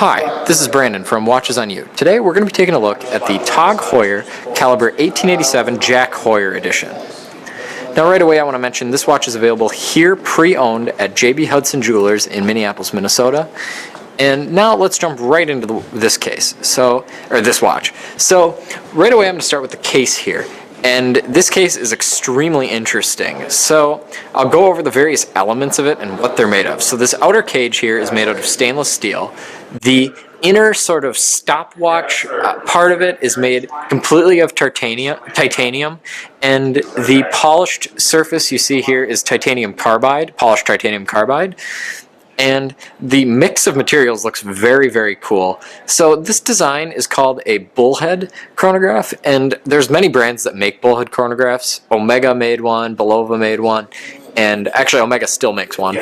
Hi, this is Brandon from Watches on You. Today we're going to be taking a look at the Tag Heuer Calibre 1887 Jack Heuer Edition. Now right away I want to mention this watch is available here pre-owned at JB Hudson Jewelers in Minneapolis, Minnesota. And now let's jump right into this watch. So right away I'm going to start with the case here. And this case is extremely interesting. So I'll go over the various elements of it and what they're made of. So this outer cage here is made out of stainless steel. The inner sort of stopwatch part of it is made completely of titanium, and the polished surface you see here is polished titanium carbide. And the mix of materials looks very, very cool. So this design is called a bullhead chronograph, and there's many brands that make bullhead chronographs. Omega made one, Belova made one, and actually Omega still makes one.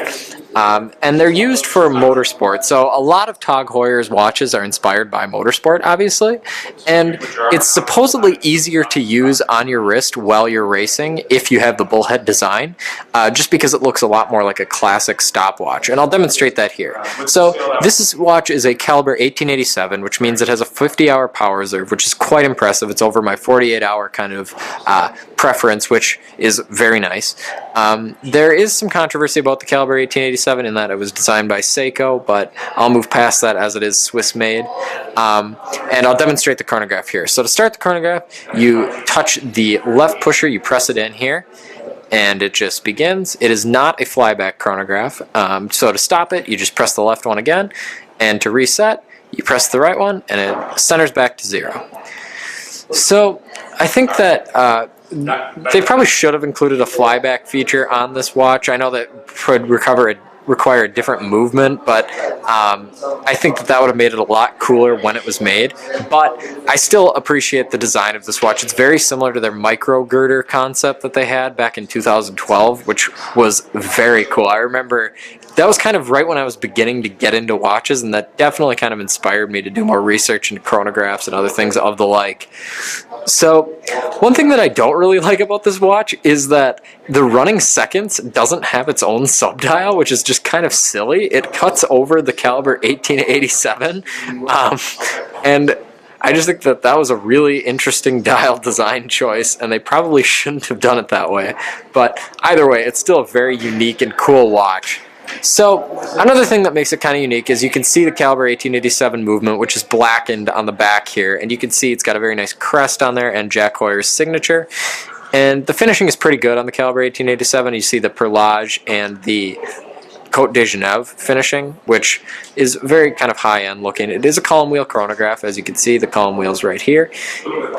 And they're used for motorsport. So a lot of Tag Heuer's watches are inspired by motorsport, obviously. And it's supposedly easier to use on your wrist while you're racing if you have the bullhead design, just because it looks a lot more like a classic stopwatch. And I'll demonstrate that here. So this watch is a Calibre 1887, which means it has a 50-hour power reserve, which is quite impressive. It's over my 48-hour kind of preference, which is very nice. There is some controversy about the Calibre 1887 in that it was designed by Seiko, but I'll move past that as it is Swiss-made. And I'll demonstrate the chronograph here. So to start the chronograph, you touch the left pusher, you press it in here, and it just begins. It is not a flyback chronograph. So to stop it, you just press the left one again, and to reset, you press the right one, and it centers back to 0. So I think that they probably should have included a flyback feature on this watch. I know that would require a different movement, but I think that would have made it a lot cooler when it was made. But I still appreciate the design of this watch. It's very similar to their micro girder concept that they had back in 2012, which was very cool. I remember that was kind of right when I was beginning to get into watches, and that definitely kind of inspired me to do more research into chronographs and other things of the like. So one thing that I don't really like about this watch is that the running seconds doesn't have its own subdial, which is just kind of silly. It cuts over the Calibre 1887, and I just think that that was a really interesting dial design choice, and they probably shouldn't have done it that way. But either way, it's still a very unique and cool watch. So another thing that makes it kind of unique is you can see the Calibre 1887 movement, which is blackened on the back here, and you can see it's got a very nice crest on there and Jack Heuer's signature. And the finishing is pretty good on the Calibre 1887. You see the perlage and the Côte de Genève finishing, which is very kind of high-end looking. It is a column wheel chronograph, as you can see, the column wheel's right here,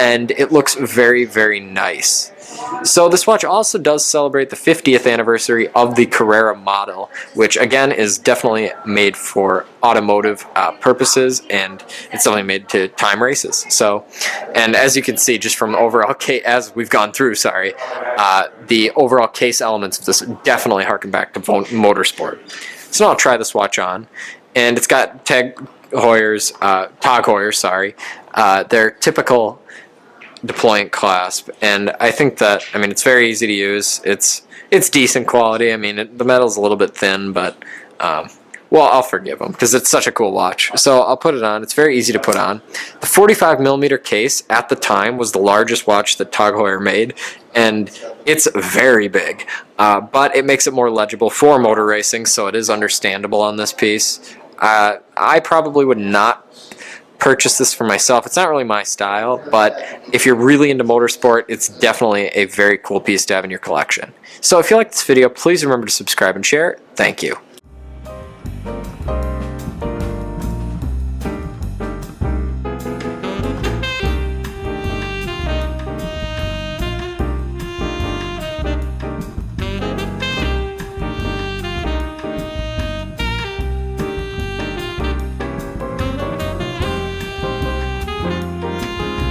and it looks very, very nice. So this watch also does celebrate the 50th anniversary of the Carrera model, which again is definitely made for automotive purposes, and it's definitely made to time races. So, and as you can see, just from the overall case, as we've gone through, the overall case elements of this definitely harken back to motorsport. So now I'll try this watch on, and it's got Tag Heuer, their typical deployant clasp, and I think that, I mean, it's very easy to use. It's decent quality. I mean, the metal's a little bit thin, but well, I'll forgive them because it's such a cool watch. So I'll put it on. It's very easy to put on. The 45mm case at the time was the largest watch that Tag Heuer made, and it's very big, but it makes it more legible for motor racing, so it is understandable on this piece. I probably would not purchase this for myself. It's not really my style, but if you're really into motorsport, it's definitely a very cool piece to have in your collection. So if you like this video, please remember to subscribe and share. Thank you.